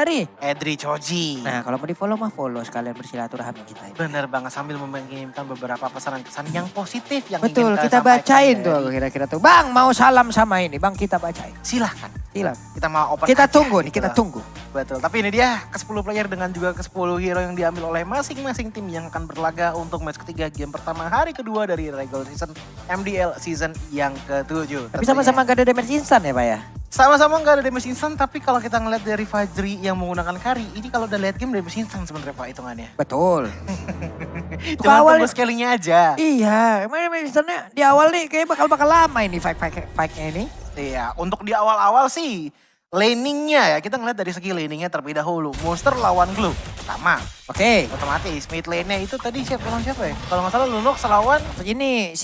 dari Edri Choji. Nah, kalau mau di follow mah follow, sekalian bersilaturahmi kita ini. Bener banget, sambil mengirimkan beberapa pesan-kesan yang positif yang Betul, ingin kita sampaikan bacain dari- tuh kira-kira tuh. Bang, mau salam sama ini, Bang, kita bacain. Silahkan. Silakan. Kita mau open Kita aja tunggu nih, gitu kita loh. tunggu. Betul, tapi ini dia ke-10 player dengan juga ke-10 hero yang diambil oleh masing-masing tim yang akan berlaga untuk match ketiga game pertama hari kedua dari regular season MDL season yang ke-7. Tapi sama-sama gak ada damage instan ya, Pak ya? Sama-sama nggak ada damage instant, tapi kalau kita ngeliat dari Fajri yang menggunakan Kari, ini kalau udah late game damage instant sebenarnya Pak hitungannya. Betul. Cuma awal- tunggu scalingnya aja. Iya, emang damage instannya di awal nih kayaknya bakal lama ini fight-nya ini. Iya, untuk di awal-awal sih laningnya ya, kita ngeliat dari segi laningnya terlebih dahulu. Monster lawan Glue, sama. Oke. Otomatis mid lane-nya itu tadi siapa ya? Kalau nggak salah Lunox lawan, Ini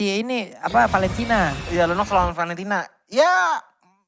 Valentina. ya Lunox lawan Valentina. Ya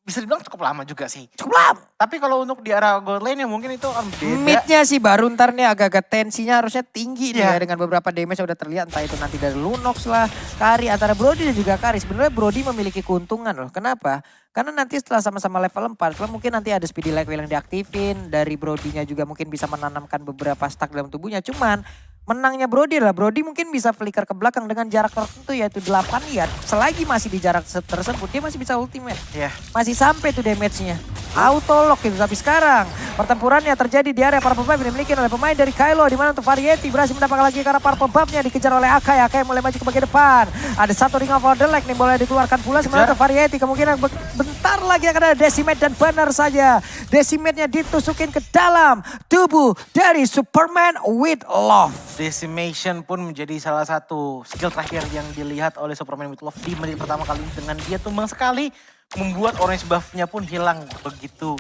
bisa dibilang cukup lama juga sih. Cukup lama. Tapi kalau untuk di arah gold lane ya mungkin itu beda. Midnya sih baru ntar nih agak-agak tensinya harusnya tinggi nih Iya. ya. Dengan beberapa damage yang udah terlihat. Entah itu nanti dari Lunox lah, Kari, antara Brody dan juga Kari. Sebenarnya Brody memiliki keuntungan loh. Kenapa? Karena nanti setelah sama-sama level 4, kalau mungkin nanti ada speedy light wheel yang diaktifin. Dari Brody-nya juga mungkin bisa menanamkan beberapa stack dalam tubuhnya. Cuman menangnya Brody adalah Brody mungkin bisa flicker ke belakang dengan jarak tertentu yaitu 8 yard. Selagi masih di jarak tersebut dia masih bisa ultimate. Iya. Masih sampai tuh damage-nya. Auto lock gitu. Tapi sekarang pertempurannya terjadi di area Purple Buff yang dimiliki oleh pemain dari Kylo. Di mana untuk Variety berhasil mendapatkan lagi karena Purple Buff-nya dikejar oleh Akai. Akai mulai maju ke bagian depan. Ada satu ring of the leg nih boleh dikeluarkan pula. Sementara untuk Variety kemungkinan bentar lagi akan ada Decimate. Dan benar saja Decimate-nya ditusukin ke dalam tubuh dari Superman with Love. Decimation pun menjadi salah satu skill terakhir yang dilihat oleh Superman with Love di menit pertama kali ini. Dengan dia tumbang sekali membuat orange buff-nya pun hilang begitu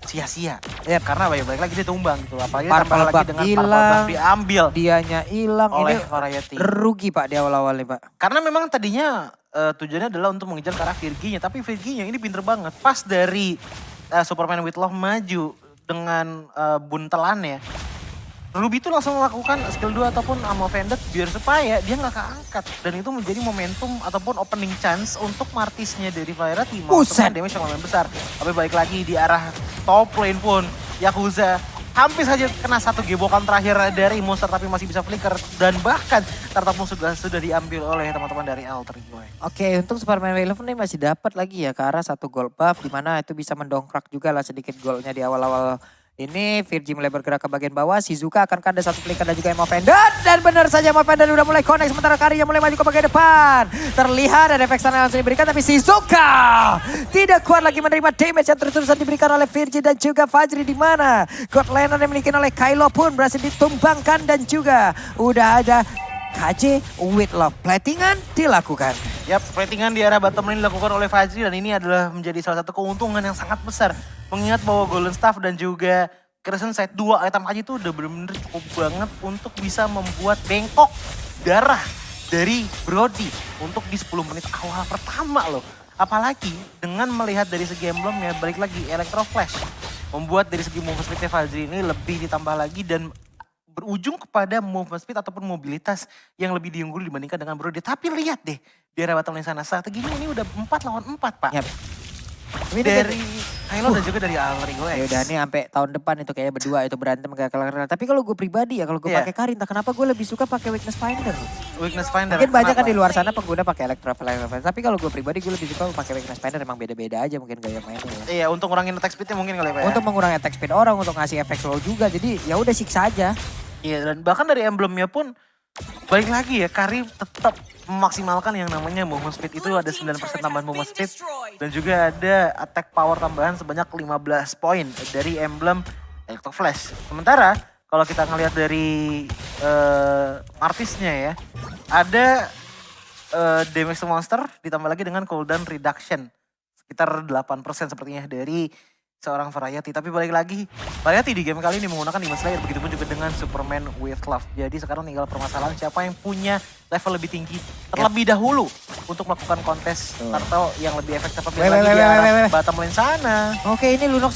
sia-sia. Ya karena balik lagi dia tumbang gitu. Apalagi Purple tambah lagi buff dengan hilang. purple buff diambil Dianya hilang. oleh Ini Variety. rugi Pak di awal-awal nih Pak. Karena memang tadinya tujuannya adalah untuk mengejar ke arah Virginya. Tapi Virginya ini pinter banget. Pas dari Superman with Love maju dengan buntelannya. Ruby itu langsung melakukan skill 2 ataupun Ammo Vended biar supaya dia nggak keangkat. Dan itu menjadi momentum ataupun opening chance untuk Martisnya dari Variety. Buset. Damage yang lumayan besar. Tapi balik lagi di arah top lane pun Yakuza hampir saja kena satu gebokan terakhir dari monster tapi masih bisa flicker. Dan bahkan Tartap pun sudah diambil oleh teman-teman dari Alter Ego. Oke, untuk Superman with Love ini masih dapat lagi ya ke arah satu gold buff. Dimana itu bisa mendongkrak juga lah sedikit goldnya di awal-awal. Ini Virgi mulai bergerak ke bagian bawah. Shizuka akan ada satu flicker dan juga Ammo Vended. Dan benar saja Ammo Vended udah mulai connect. Sementara Karinya mulai maju ke bagian depan. Terlihat ada efek sana yang langsung diberikan. Tapi Shizuka tidak kuat lagi menerima damage yang terus-terusan diberikan oleh Virgi dan juga Fajri. Di mana God Lantern yang dimiliki oleh Kylo pun berhasil ditumbangkan. Dan juga udah ada KJ with Love. Platingan dilakukan. Yap, platingan di arah bottom lane dilakukan oleh Fajri dan ini adalah menjadi salah satu keuntungan yang sangat besar. Mengingat bahwa Golden Staff dan juga Crescent Sight 2 item aja itu udah bener-bener cukup banget untuk bisa membuat bengkok darah dari Brody untuk di 10 menit awal pertama loh. Apalagi dengan melihat dari segi emblemnya, balik lagi Electro Flash. Membuat dari segi movement speed Fajri ini lebih ditambah lagi dan berujung kepada movement speed ataupun mobilitas yang lebih diunggul dibandingkan dengan Brody. Tapi lihat deh di arah bottom lane sana, strateginya ini udah 4 lawan 4 Pak. Yap. Dari Kylo dan juga dari Alter Ego. Ya udah nih sampai tahun depan itu kayaknya berdua itu berantem gak kelar-kelar. Tapi kalau gue pribadi ya kalau gue Iya. pakai Karin, entah kenapa gue lebih suka pakai Weakness Finder. Weakness Finder. Mungkin banyak kan Kenapa? di luar sana pengguna pakai Electro Finder. Tapi kalau gue pribadi gue lebih suka pakai Weakness Finder, emang beda-beda aja mungkin gaya mainnya ya. Iya, untuk ngurangin attack speednya mungkin kali ya Pak ya. Untuk mengurangi attack speed orang, untuk ngasih efek slow juga. Jadi ya udah siksa aja. Iya, dan bahkan dari emblemnya pun balik lagi ya, Kari tetap memaksimalkan yang namanya movement speed. Itu ada 9% tambahan movement speed dan juga ada attack power tambahan sebanyak 15 poin dari emblem Electro Flash. Sementara kalau kita ngelihat dari Martisnya ya, ada damage to monster ditambah lagi dengan cooldown reduction sekitar 8% sepertinya dari seorang Variety. Tapi balik lagi, Variety di game kali ini menggunakan Demon Slayer. Begitupun juga dengan Superman with Love. Jadi sekarang tinggal permasalahan siapa yang punya level lebih tinggi terlebih dahulu untuk melakukan kontes turtle yang lebih efektif Weh, lagi weh, di weh, arah weh, weh. bottom lane sana. Oke, ini Lunox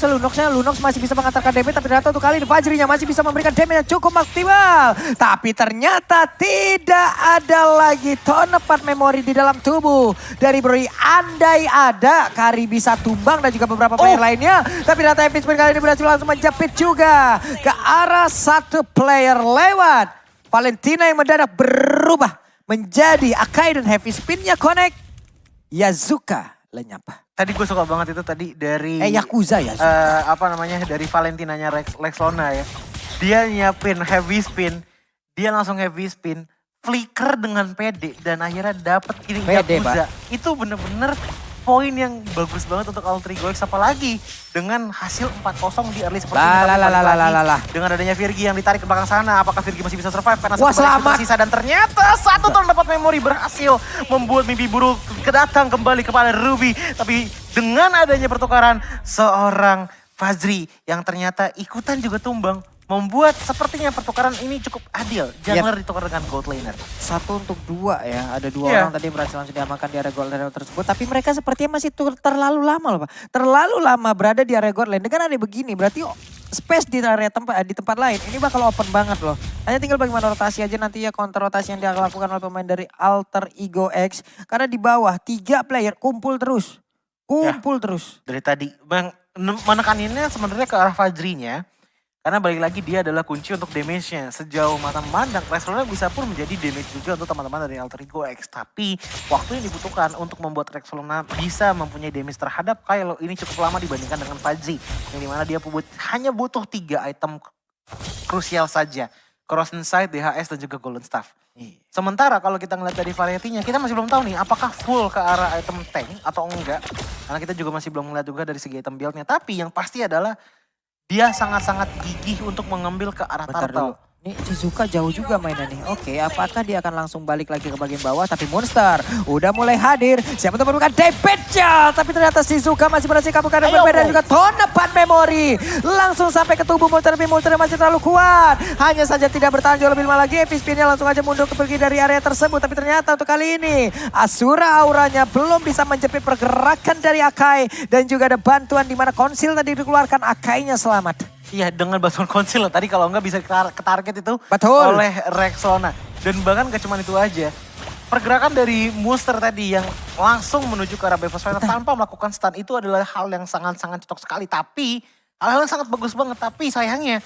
masih bisa mengantarkan damage, tapi ternyata untuk kali ini Fajrinya masih bisa memberikan damage yang cukup maksimal. Tapi ternyata tidak ada lagi tonepat memori di dalam tubuh dari Broly. Andai ada, Kari bisa tumbang dan juga beberapa player lainnya. Tapi ternyata Epic Spin kali ini berhasil langsung menjepit juga ke arah satu player lewat. Valentina yang mendadak berubah menjadi Akai dan Heavy Spin-nya connect. Yazuka lenyap. Tadi gue suka banget itu tadi dari Yakuza ya. dari Valentinanya Lexlona ya. Dia nyiapin heavy spin, dia langsung heavy spin, flicker dengan pede dan akhirnya dapet killing Pede, Yakuza. Itu bener-bener poin yang bagus banget untuk Alter Ego X, apalagi dengan hasil 4-0 di early seperti ini. Tapi balik lagi dengan adanya Virgi yang ditarik ke belakang sana, apakah Virgi masih bisa survive? Karena Wah, selamat. sisa dan ternyata satu ton dapat memori berhasil membuat mimpi buruk kedatang kembali kepada Ruby. Tapi dengan adanya pertukaran seorang Fajri yang ternyata ikutan juga tumbang, membuat sepertinya pertukaran ini cukup adil. Jungler ditukar dengan gold laner. 1 untuk 2 ya. Ada 2 orang tadi yang berhasil langsung diamankan di area gold lane tersebut. Tapi mereka sepertinya masih terlalu lama loh Pak. Terlalu lama berada di area gold lane. Dengan ada begini berarti space di area di tempat lain ini bakal open banget loh. Hanya tinggal bagaimana rotasi aja nanti ya, counter rotasi yang dilakukan oleh pemain dari Alter Ego X. Karena di bawah 3 player kumpul terus. Terus. Dari tadi menekaninnya sebenarnya ke arah Fajrinya. Karena balik lagi dia adalah kunci untuk damage-nya. Sejauh mata memandang, Rexlona bisa pun menjadi damage juga untuk teman-teman dari Alter Ego X. Tapi waktu yang dibutuhkan untuk membuat Rexlona bisa mempunyai damage terhadap Kylo ini cukup lama dibandingkan dengan Fajri. Yang dimana dia hanya butuh 3 item krusial saja. Corrosion Sight, DHS, dan juga Golden Staff. Sementara kalau kita ngeliat dari variety-nya, kita masih belum tahu nih apakah full ke arah item tank atau enggak. Karena kita juga masih belum ngeliat juga dari segi item build-nya. Tapi yang pasti adalah dia sangat-sangat gigih untuk mengambil ke arah turtle. Ini Shizuka jauh juga mainnya nih. Oke, apakah dia akan langsung balik lagi ke bagian bawah? Tapi Monster udah mulai hadir. Siapa tuh menemukan damage-nya? Tapi ternyata Shizuka masih berhasil kabulkan dan berbeda juga tonepan memori. Langsung sampai ke tubuh Monster, tapi Monster masih terlalu kuat. Hanya saja tidak bertahan jauh lebih lama lagi. Epic Spin-nya langsung aja mundur pergi dari area tersebut. Tapi ternyata untuk kali ini Asura auranya belum bisa menjepit pergerakan dari Akai. Dan juga ada bantuan di mana konsil tadi dikeluarkan, Akainya selamat. Iya, dengan bantuan konsil tadi kalau enggak bisa ke target itu Betul. oleh Rexlona. Dan bahkan gak cuma itu aja. Pergerakan dari Monster tadi yang langsung menuju ke arah Bravos Fighter tanpa melakukan stun itu adalah hal yang sangat-sangat cocok sekali. Tapi hal yang sangat bagus banget. Tapi sayangnya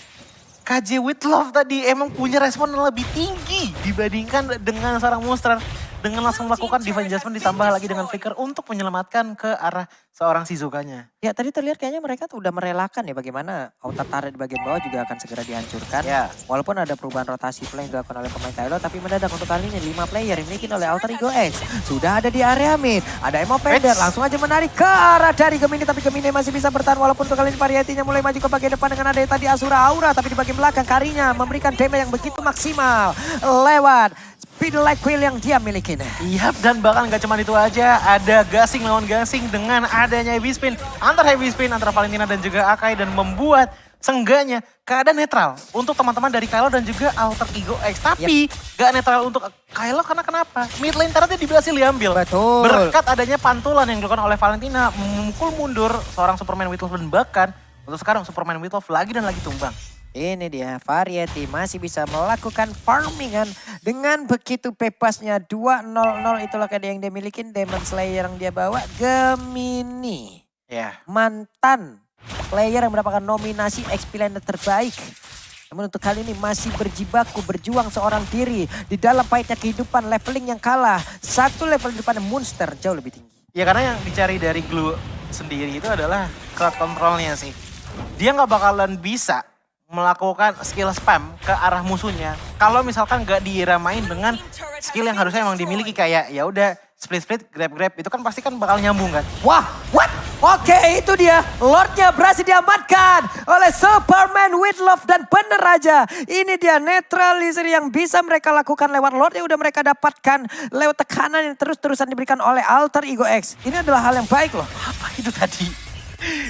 KJ with Love tadi emang punya respon yang lebih tinggi dibandingkan dengan seorang Monster. Dengan langsung melakukan divine adjustment ditambah lagi dengan flicker untuk menyelamatkan ke arah seorang Shizukanya. Ya tadi terlihat kayaknya mereka tuh udah merelakan ya bagaimana outer turret di bagian bawah juga akan segera dihancurkan. Ya. Walaupun ada perubahan rotasi play yang dilakukan oleh pemain Kylo, tapi mendadak untuk kali ini 5 player yang dimiliki oleh Alter Ego X. Sudah ada di area mid, ada Emo Pender langsung aja menarik ke arah dari Gemini, tapi Gemini masih bisa bertahan walaupun untuk kali ini varietinya mulai maju ke bagian depan dengan ada tadi Asura Aura, tapi di bagian belakang Karinya memberikan damage yang begitu maksimal lewat Speed Like Quill yang dia miliki. Iya, dan bahkan gak cuma itu aja, ada gasing lawan gasing dengan adanya heavy spin antara Valentina dan juga Akai dan membuat seenggaknya keadaan netral untuk teman-teman dari Kylo dan juga Alter Ego X. Tapi gak netral untuk Kylo karena kenapa? Mid lane turretnya berhasil diambil. Betul. Berkat adanya pantulan yang dilakukan oleh Valentina memukul mundur seorang Superman with Love dan bahkan untuk sekarang Superman with Love lagi dan lagi tumbang. Ini dia, Variety masih bisa melakukan farmingan dengan begitu bebasnya 2-0-0 itulah kayak yang dia miliki. Demon Slayer yang dia bawa, Gemini. Ya. Mantan player yang mendapatkan nominasi XP laner terbaik. Namun untuk kali ini masih berjibaku, berjuang seorang diri. Di dalam pahitnya kehidupan, leveling yang kalah. Satu level di depan Monster jauh lebih tinggi. Ya karena yang dicari dari Glue sendiri itu adalah crowd controlnya sih. Dia nggak bakalan bisa melakukan skill spam ke arah musuhnya kalau misalkan nggak diramain dengan skill yang harusnya emang dimiliki kayak ya udah split grab itu kan pasti kan bakal nyambung kan. Wah, what? Oke, itu dia. Lordnya berhasil diamankan oleh Superman with Love dan bener aja. Ini dia netralisir yang bisa mereka lakukan lewat Lord yang udah mereka dapatkan lewat tekanan yang terus-terusan diberikan oleh Alter Ego X. Ini adalah hal yang baik loh. Apa itu tadi?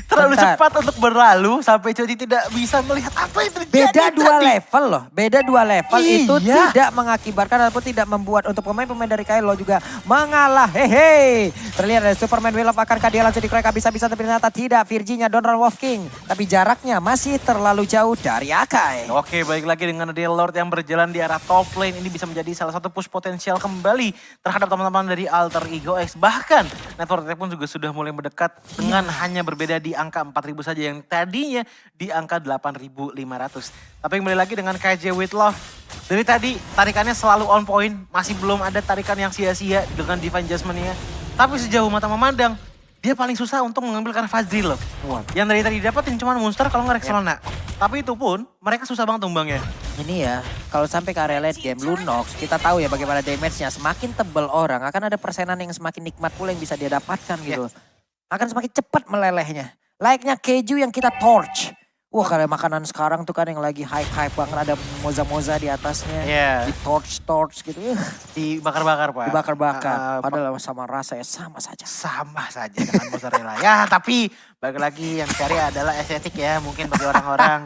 Terlalu Bentar. cepat untuk berlalu sampai Coci tidak bisa melihat apa yang terjadi Beda dua tadi. level loh. Beda dua level itu Iya. tidak mengakibatkan ataupun tidak membuat untuk pemain-pemain dari Kylo juga mengalah. Hehe. Terlihat dari Superman Will of akankah dia langsung dikrek habis-habisan tapi ternyata tidak. Virginia Donald Wolf King. Tapi jaraknya masih terlalu jauh dari Akai. Oke, baik lagi dengan ada Lord yang berjalan di arah top lane. Ini bisa menjadi salah satu push potensial kembali terhadap teman-teman dari Alter Ego X. Bahkan network attack pun juga sudah mulai mendekat dengan hanya berbeda di angka 4.000 saja yang tadinya di angka 8.500. Tapi kembali lagi dengan KJ with Love. Dari tadi tarikannya selalu on point. Masih belum ada tarikan yang sia-sia dengan Divine Judgment-nya. Tapi sejauh mata memandang, dia paling susah untuk mengambil karena Fazril loh. Yang dari tadi dapetin cuma monster kalau nggak Rexona. Tapi itu pun mereka susah banget tumbangnya. Ini ya, kalau sampai ke area late game, Lunox, kita tahu ya bagaimana damage-nya. Semakin tebal orang, akan ada persenan yang semakin nikmat pula yang bisa dia dapatkan gitu. Akan semakin cepat melelehnya. Layaknya keju yang kita torch. Wah, kalau makanan sekarang tuh kan yang lagi hype-hype banget, ada moza-moza di atasnya. Iya. Di torch gitu. Dibakar-bakar Pak. Dibakar-bakar. Padahal sama rasanya sama saja. Sama saja dengan mozzarella. Ya tapi balik lagi yang cari adalah estetik ya. Mungkin bagi orang-orang.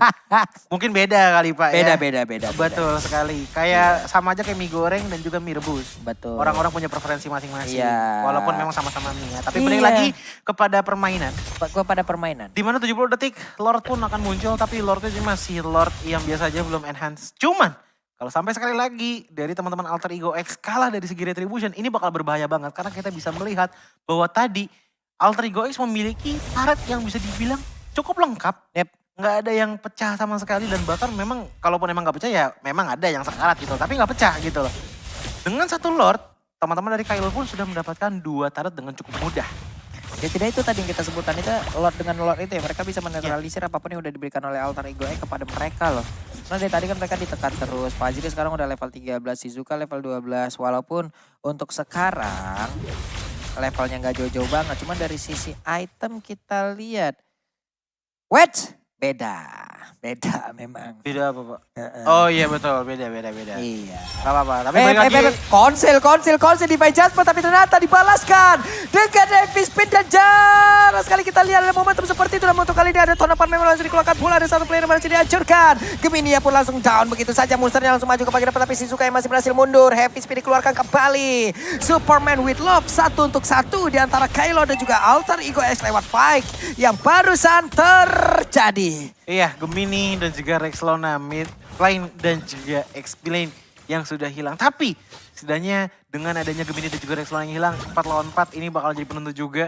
Mungkin beda kali Pak ya. Beda. Betul sekali. Kayak sama aja kayak mie goreng dan juga mie rebus. Betul. Orang-orang punya preferensi masing-masing. Iya. Walaupun memang sama-sama mie ya. Tapi balik Iya. lagi kepada permainan. Gua pada permainan. Di mana 70 detik Lord pun akan muncul. Tapi Lordnya masih Lord yang biasa aja belum enhance. Cuman kalau sampai sekali lagi dari teman-teman Alter Ego X kalah dari segi retribution. Ini bakal berbahaya banget. Karena kita bisa melihat bahwa tadi Alter Ego X memiliki turret yang bisa dibilang cukup lengkap. Yep. Nggak ada yang pecah sama sekali dan bahkan memang kalaupun emang nggak pecah ya memang ada yang sekarat gitu. Tapi nggak pecah gitu loh. Dengan satu Lord, teman-teman dari Kylo pun sudah mendapatkan 2 turret dengan cukup mudah. Ya tidak itu tadi yang kita sebutkan itu Lord dengan Lord itu ya mereka bisa menetralisir apapun yang udah diberikan oleh Alter Ego X kepada mereka loh. Nah dari tadi kan mereka ditekan terus. Fajri sekarang udah level 13, Shizuka level 12. Walaupun untuk sekarang levelnya nggak jauh-jauh banget. Cuman dari sisi item kita lihat. Wait, beda memang. Beda apa Pak? Heeh. Oh iya betul, beda. Iya. Gak apa-apa, tapi balik lagi. Konsil di Jasper tapi ternyata dibalaskan dengan Epic Spin dan jarang sekali kita lihat ada momentum seperti itu. Namun untuk kali ini ada Tonapan memang langsung dikeluarkan pula, ada satu player yang masih dihancurkan. Geminia pun langsung down begitu saja, monsternya langsung maju ke bagian depan tapi Shizuka yang masih berhasil mundur. Happy Spin dikeluarkan kembali. Superman with Love 1-1 di antara Kylo dan juga Alter Ego X lewat fight yang barusan terjadi. Iya, Gemini dan juga Rexlona mid lane dan juga XP lane yang sudah hilang. Tapi setidaknya dengan adanya Gemini dan juga Rexlona yang hilang 4 lawan 4 ini bakal jadi penentu juga.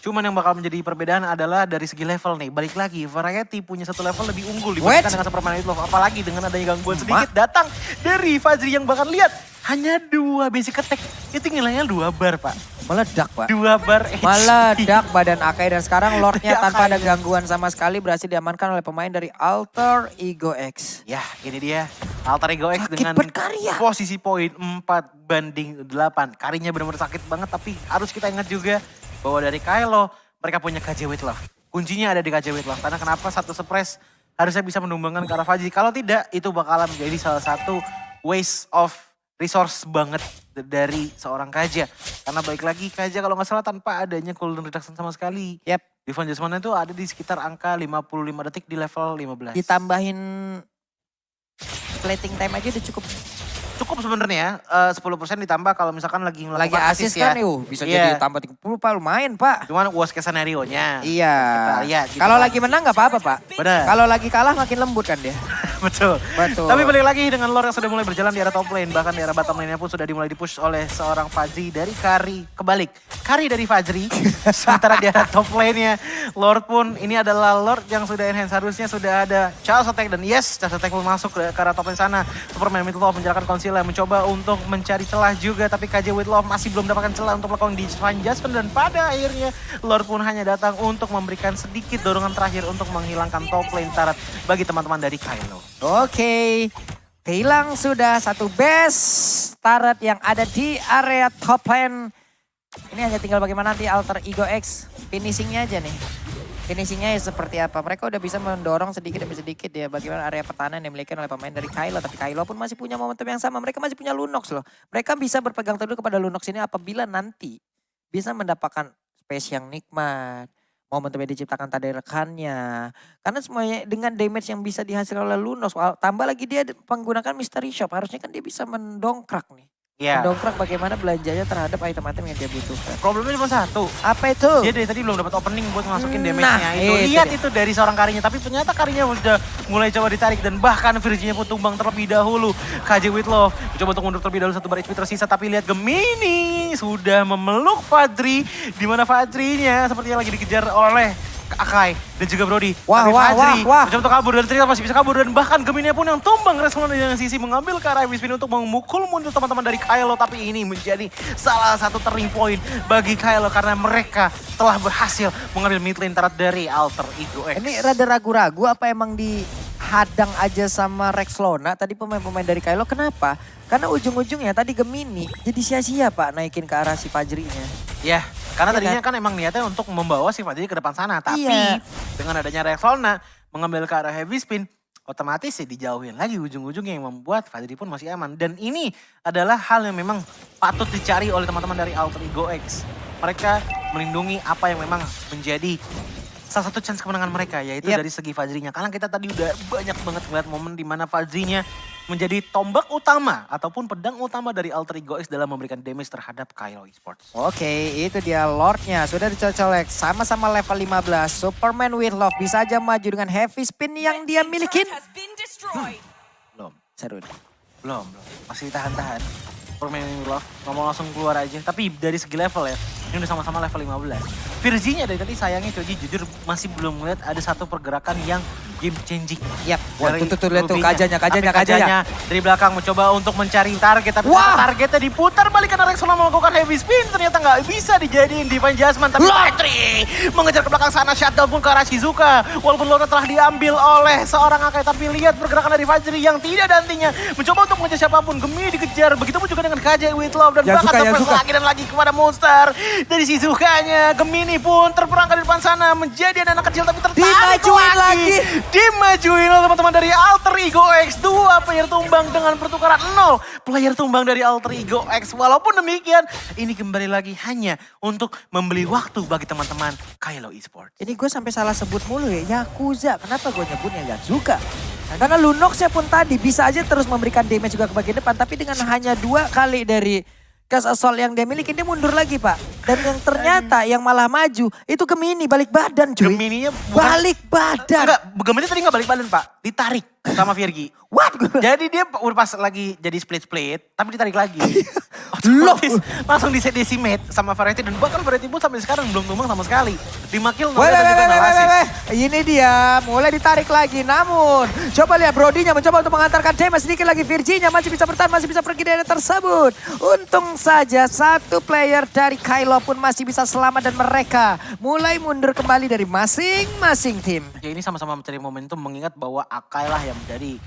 Cuman yang bakal menjadi perbedaan adalah dari segi level nih. Balik lagi, Variety punya satu level lebih unggul dibandingkan dengan Superman with Love. Apalagi dengan adanya gangguan sedikit datang dari Fajri yang bahkan lihat hanya 2 basic attack. Itu nilainya 2 bar Pak. Meledak Pak. 2 bar HP. Meledak badan Akai dan sekarang Lordnya Dari tanpa ada Akai. gangguan sama sekali berhasil diamankan oleh pemain dari Alter Ego X. Ya, ini dia Alter Ego X Sakit dengan berkarya. posisi poin 4-8. Karinya benar-benar sakit banget, tapi harus kita ingat juga bahwa dari Kylo mereka punya KJ with Love. Kuncinya ada di KJ with Love. Karena kenapa satu surprise harusnya bisa menumbangkan ke arah Fajri. Kalau tidak, itu bakalan menjadi salah satu waste of resource banget dari seorang Kaja. Karena baik lagi Kaja kalau nggak salah tanpa adanya cooldown reduction sama sekali. Yep. Divine Judgment itu ada di sekitar angka 55 detik di level 15. Ditambahin plating time aja udah cukup. Cukup sebenarnya 10% ditambah kalau misalkan lagi melakukan Lagi assist kan bisa Iya. jadi tambah 30 Pak lumayan Pak. Cuman worst case scenario-nya. Iya. Kita lihat gitu Kalau kan. lagi menang nggak apa-apa Pak. Benar. Kalau lagi kalah makin lembut kan dia. Betul. Betul. Tapi balik lagi dengan lore yang sudah mulai berjalan di arah top lane. Bahkan di arah bottom lane-nya pun sudah dimulai dipush oleh seorang Fajri dari Kari. Kebalik, Kari dari Fajri. Sementara di arah top lane-nya Lord pun ini adalah Lord yang sudah enhance. Harusnya sudah ada Charles Attack. Dan yes, Charles Attack pun masuk ke arah top lane sana. Superman with Love menjalankan conceal mencoba untuk mencari celah juga. Tapi KJ with Love masih belum mendapatkan celah untuk melakukan Divine Judgment. Dan pada akhirnya Lord pun hanya datang untuk memberikan sedikit dorongan terakhir untuk menghilangkan top lane turret bagi teman-teman dari Kylo. Oke. Hilang sudah satu base turret yang ada di area top lane. Ini hanya tinggal bagaimana nanti Alter Ego X finishingnya aja nih. Finishingnya ya seperti apa. Mereka udah bisa mendorong sedikit demi sedikit ya. Bagaimana area pertahanan yang dimiliki oleh pemain dari Kylo. Tapi Kylo pun masih punya momentum yang sama. Mereka masih punya Lunox loh. Mereka bisa berpegang teguh kepada Lunox ini apabila nanti bisa mendapatkan space yang nikmat. momentum yang diciptakan tadi rekannya. Karena semuanya dengan damage yang bisa dihasilkan oleh Lunox, tambah lagi dia menggunakan Mystery Shop, harusnya kan dia bisa mendongkrak nih. Ya, Mendongkrak bagaimana belanjanya terhadap item-item yang dia butuhkan. problemnya cuma satu. Apa itu? Dia dari tadi belum dapat opening buat masukin Nah, damage-nya itu. itu Lihat dia. itu dari seorang Karinya, tapi ternyata Karinya sudah mulai coba ditarik dan bahkan Virginia pun tumbang terlebih dahulu. KJ Whitlow mencoba untuk mundur terlebih dahulu, 1 bar HP tersisa, tapi lihat Gemini sudah memeluk Fajri, di mana Fajrinya sepertinya lagi dikejar oleh Akai dan juga Brody. Wah, Tapi wah, Fajri wah, wah. mencoba untuk kabur dan ternyata masih bisa kabur dan bahkan Gemini pun yang tumbang respon dengan sisi mengambil ke arah Heavy Spin untuk memukul mundur teman-teman dari Kylo, tapi ini menjadi salah satu turning point bagi Kylo karena mereka telah berhasil mengambil mid lane tarot dari Alter Ego X. Ini rada ragu-ragu apa emang dihadang aja sama Rex Lona tadi pemain-pemain dari Kylo. Kenapa? Karena ujung-ujungnya tadi Gemini jadi sia-sia Pak naikin ke arah si Fajrinya. Ya, karena Iya tadinya kan emang niatnya untuk membawa si Fajri ke depan sana. Tapi Iya. dengan adanya Rexona mengambil ke arah Heavy Spin, otomatis ya dijauhin lagi ujung-ujungnya yang membuat Fajri pun masih aman. Dan ini adalah hal yang memang patut dicari oleh teman-teman dari Alter Ego X. Mereka melindungi apa yang memang menjadi salah satu chance kemenangan mereka, yaitu Yep. dari segi Fajrinya. Karena kita tadi udah banyak banget ngeliat momen di mana Fajrinya menjadi tombak utama ataupun pedang utama dari Alter Ego X dalam memberikan damage terhadap Kylo Esports. Oke, itu dia Lordnya. Sudah dicolek sama-sama level 15. Superman with Love bisa aja maju dengan heavy spin yang dia milikin. Belum, Seru nih. belum. Masih tahan-tahan. Superman with Love, ngomong langsung keluar aja. Tapi dari segi level ya, ini udah sama-sama level 15. Virginia dari tadi sayangnya Coji jujur masih belum ngeliat ada satu pergerakan yang game changing. Yap, wah Dari tuh lihat tuh Ruby-nya. kajanya. Tapi dari belakang mencoba untuk mencari target. Tapi Wah! ternyata targetnya diputar balik karena Rexona melakukan heavy spin. Ternyata nggak bisa dijadiin Divine Jasmine. Tapi Lah! Patri mengejar ke belakang sana. Shutdown pun ke arah Shizuka. Walaupun Lona telah diambil oleh seorang Akai. Tapi lihat pergerakan dari Fajri yang tidak ada hentinya. Mencoba untuk mengejar siapapun. Gemini dikejar. Begitupun juga dengan KJ with Love. Dan Yasuka, bahkan surprise Yasuka. lagi dan lagi kepada monster. Dari Shizukanya. Gemini pun terperangkap di depan sana. Menjadi anak kecil tapi tertarik Dimajuin lagi. Dimajuin oleh teman-teman dari Alter Ego X. 2 player tumbang dengan pertukaran 0 player tumbang dari Alter Ego X. Walaupun demikian, ini kembali lagi hanya untuk membeli waktu bagi teman-teman Kylo Esports. Ini gue sampai salah sebut mulu ya, Yakuza. Kenapa gue nyebutnya Yazuka? Karena Lunoxnya pun tadi bisa aja terus memberikan damage juga ke bagian depan. Tapi dengan hanya 2 kali dari Cast Assault yang dia miliki, dia mundur lagi Pak. Dan yang ternyata yang malah maju, itu Gemini balik badan cuy. Gemininya bukan... Balik badan. Enggak, Gemini tadi nggak balik badan Pak. Ditarik sama Virgi. What? Jadi dia udah pas lagi jadi split-split, tapi ditarik lagi. Loh. Otomatis langsung decimate sama Variety. Dan bahkan Variety pun sampai sekarang belum tumbang sama sekali. 5 kill, 0 Weh, dan juga 0 assist. Ini dia mulai ditarik lagi. Namun coba lihat Brodinya mencoba untuk mengantarkan damage sedikit lagi. Virginia masih bisa bertahan, masih bisa pergi dari tersebut. Untung saja satu player dari Kylo pun masih bisa selamat dan mereka mulai mundur kembali dari masing-masing tim. Ya ini sama-sama mencari momentum mengingat bahwa Akai lah yang menjadi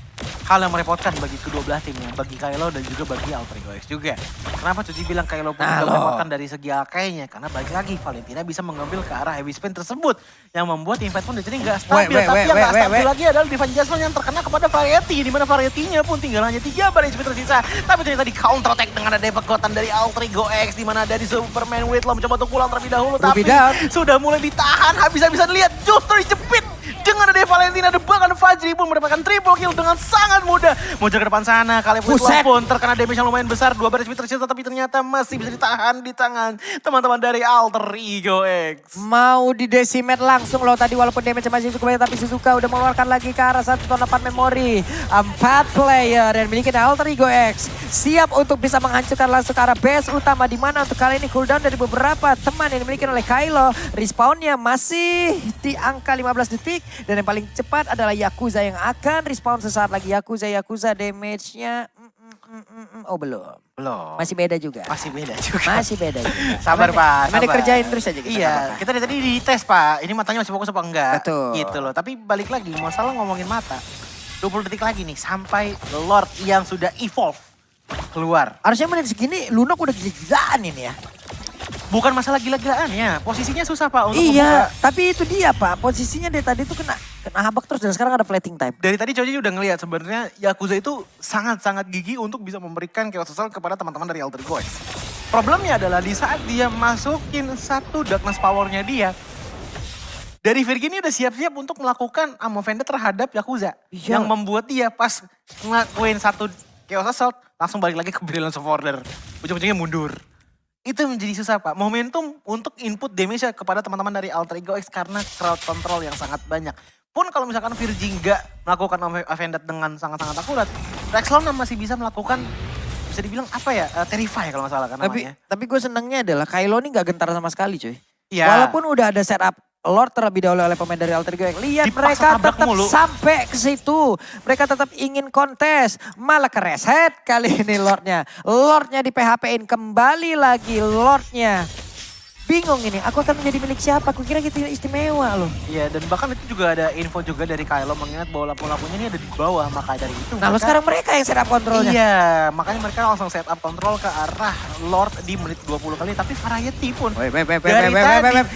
hal yang merepotkan bagi kedua belah tim ya. Bagi Kylo dan juga bagi Alter Ego X juga. Kenapa Cuci bilang Kylo pun juga merepotkan dari segi Akainya? Karena balik lagi Valentina bisa mengambil ke arah heavy spin tersebut. Yang membuat invite pun jadi nggak stabil. Tapi yang nggak stabil lagi adalah Divine Jasmine yang terkena kepada Variety. Dimana Variety-nya pun tinggal hanya 3 bar HP tersisa. Tapi ternyata di counter attack dengan ada kekuatan dari Alter Ego X. Dimana dari Superman Whitlow mencoba untuk pulang terlebih dahulu. Tapi sudah mulai ditahan. Habis-habisan lihat justru dijepit. Dengan ada Valentina, ada bahkan Fajri pun mendapatkan triple kill dengan sangat mudah. Muncul ke depan sana, Caleb Whitlow pun terkena damage yang lumayan besar. 2 bar HP tersisa tapi ternyata masih bisa ditahan di tangan teman-teman dari Alter Ego X. Mau di decimate langsung loh tadi walaupun damage masih cukup banyak. Tapi Shizuka udah mengeluarkan lagi ke arah 1 ton 4 memori. 4 player dan memiliki Alter Ego X. Siap untuk bisa menghancurkan langsung ke arah base utama. Dimana untuk kali ini cooldown dari beberapa teman yang dimiliki oleh Kylo. Respawnnya masih di angka 15 detik. Dan yang paling cepat adalah Yakuza yang akan respawn sesaat lagi. Yakuza damage-nya oh belum. Masih beda juga. Masih beda juga. Masih beda juga. Sabar Pak, Emang dikerjain terus aja kita. Iya, kita dari tadi dites Pak. Ini matanya masih fokus apa enggak? Betul. Gitu loh. Tapi balik lagi, masalah ngomongin mata. 20 detik lagi nih sampai Lord yang sudah evolve keluar. Harusnya menit segini Lunox udah gila-gilaan ini ya. Bukan masalah gila-gilaan ya, posisinya susah Pak untuk Iya, membuka. tapi itu dia Pak. Posisinya dari tadi tuh kena habak terus dan sekarang ada flatting time. Dari tadi Coji udah ngelihat sebenarnya Yakuza itu sangat-sangat gigih untuk bisa memberikan chaos social kepada teman-teman dari Alter Ego X. Problemnya adalah di saat dia masukin satu darkness powernya dia, Dari Virgi ini udah siap-siap untuk melakukan Amo Vendetta terhadap Yakuza. Iya. Yang membuat dia pas ngelakuin satu Chaos Assault, langsung balik lagi ke Brilliance of Order. Ujung-ujungnya mundur. Itu menjadi susah Pak. Momentum untuk input damage kepada teman-teman dari Alter Ego X karena crowd control yang sangat banyak. Pun kalau misalkan Virgi nggak melakukan Vendetta dengan sangat-sangat akurat, Rexlona masih bisa melakukan, bisa dibilang apa ya, Terrify kalau nggak salah kan namanya. Tapi gue senengnya adalah Kylo ini gak gentar sama sekali cuy. Iya. Walaupun udah ada setup Lord terlebih dahulu oleh pemain dari Alter Ego. Lihat Dipaksa mereka tabrak tetap mulu. sampai ke situ. Mereka tetap ingin kontes. Malah kereset kali ini Lordnya. Lordnya di PHP-in kembali lagi Lordnya. Bingung ini, aku akan menjadi milik siapa? Aku kira gitu istimewa loh. Iya, dan bahkan itu juga ada info juga dari Kylo mengingat bahwa lampu-lampunya ini ada di bawah, maka dari itu. Nah, sekarang mereka yang setup kontrolnya. Iya, makanya mereka langsung set up kontrol ke arah Lord di menit 20 kali, tapi Variety pun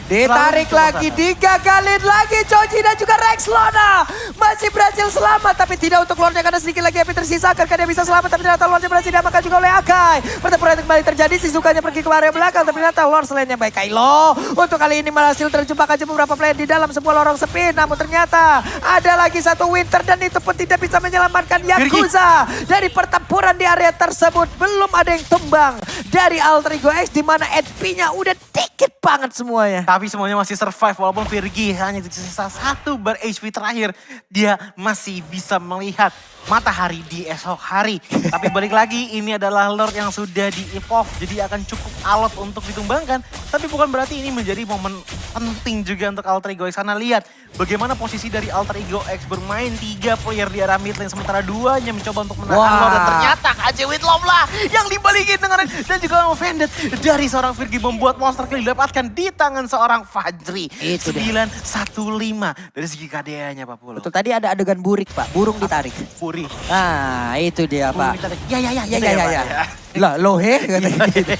Ditarik lagi, digagalin lagi Choji dan juga Rexlona. Masih berhasil selamat, tapi tidak untuk Lordnya karena sedikit lagi api tersisa. Karena dia bisa selamat, tapi ternyata Lordnya berhasil diamankan juga oleh Akai. Pertempuran kembali terjadi, Shizukanya pergi ke area belakang, tapi ternyata Lord selainnya baik Kylo untuk kali ini berhasil terjebak aja beberapa player di dalam sebuah lorong sepi. Namun ternyata ada lagi satu Winter dan itu pun tidak bisa menyelamatkan Yakuza dari pertempuran di area tersebut. Belum ada yang tumbang dari Alter Ego X di mana HP-nya udah dikit banget semuanya. Tapi semuanya masih survive walaupun Virgi hanya tersisa satu bar HP terakhir. Dia masih bisa melihat matahari di esok hari. Tapi balik lagi ini adalah Lord yang sudah di-evolve jadi akan cukup alot untuk ditumbangkan. Tapi bukan berarti ini menjadi momen penting juga untuk Alter Ego X. Karena lihat bagaimana posisi dari Alter Ego X bermain 3 player di arah mid lane. Sementara 2-nya mencoba untuk menahan Lord. Dan ternyata KJ Whitlow lah yang dibalikin dengan dan juga Vendetta dari seorang Virgi membuat monster kill didapatkan di tangan seorang Fajri. Itu 9-1-5 dari segi KDA-nya Pak Pulo. Betul, tadi ada adegan burik Pak, burung ditarik. Puri. Ah, itu dia Burung Pak. ditarik. Ya. Ya. Lah, lohe katanya gitu.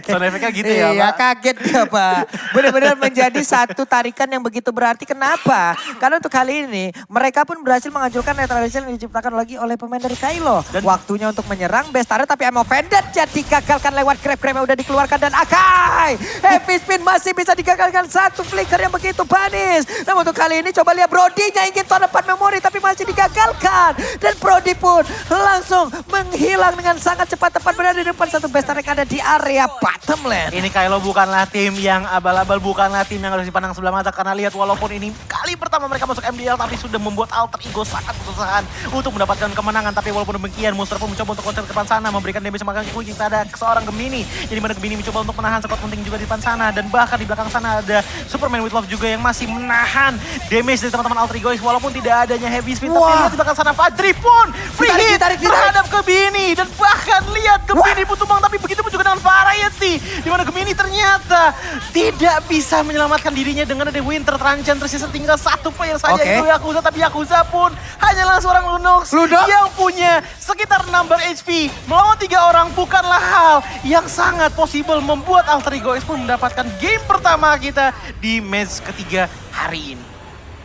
Sound efeknya gitu ya Iya, Pak. kaget dia Pak. Benar-benar menjadi satu tarikan yang begitu berarti. Kenapa? Karena untuk kali ini mereka pun berhasil menghancurkan neutralisasi yang diciptakan lagi oleh pemain dari Kylo. Dan waktunya untuk menyerang Bestara tapi Amo Vendetta jadi gagalkan lewat grab-grab yang udah dikeluarkan dan Akai. Heavy spin masih bisa digagalkan satu flicker yang begitu manis. Namun untuk kali ini coba lihat Brody-nya ingin tahun depan memori tapi masih digagalkan. Dan Brody pun langsung menghilang dengan sangat cepat tepat berada di depan satu Bestara yang ada di area bottom lane. ini Kylo bukanlah tim yang abal-abal, bukanlah tim yang harus dipandang sebelah mata. Karena lihat walaupun ini kali pertama mereka masuk MDL tapi sudah membuat Alter Ego sangat kesusahan untuk mendapatkan kemenangan. Tapi walaupun demikian Monster pun mencoba untuk konser ke depan sana, memberikan damage semakin quick kepada seorang Gemini. Jadi mana Gemini mencoba untuk menahan squad penting juga di depan sana. Dan bahkan di belakang sana ada Superman with Love juga yang masih menahan damage dari teman-teman Alter Ego walaupun tidak adanya heavy spin. Tapi lihat di belakang sana Fajri pun free hit terhadap Gemini. Dan bahkan lihat Gemini pun tumbang tapi begitu pun juga dengan Variety. Di mana Gemini ternyata tidak bisa menyelamatkan dirinya dengan ada Winter Transcend. Tersisa tinggal satu player saja itu Yakuza. Tapi Yakuza pun hanyalah seorang Lunox yang punya sekitar 6 bar HP. Melawan 3 orang bukanlah hal yang sangat possible membuat Alter Ego X pun mendapatkan game pertama kita di match ketiga hari ini.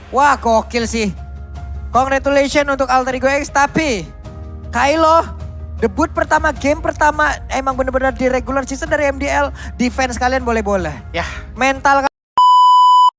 Wah, gokil sih. Congratulations untuk Alter Ego X tapi Kylo debut pertama, game pertama emang bener-bener di regular season dari MDL. Defense kalian boleh-boleh. Ya. Mental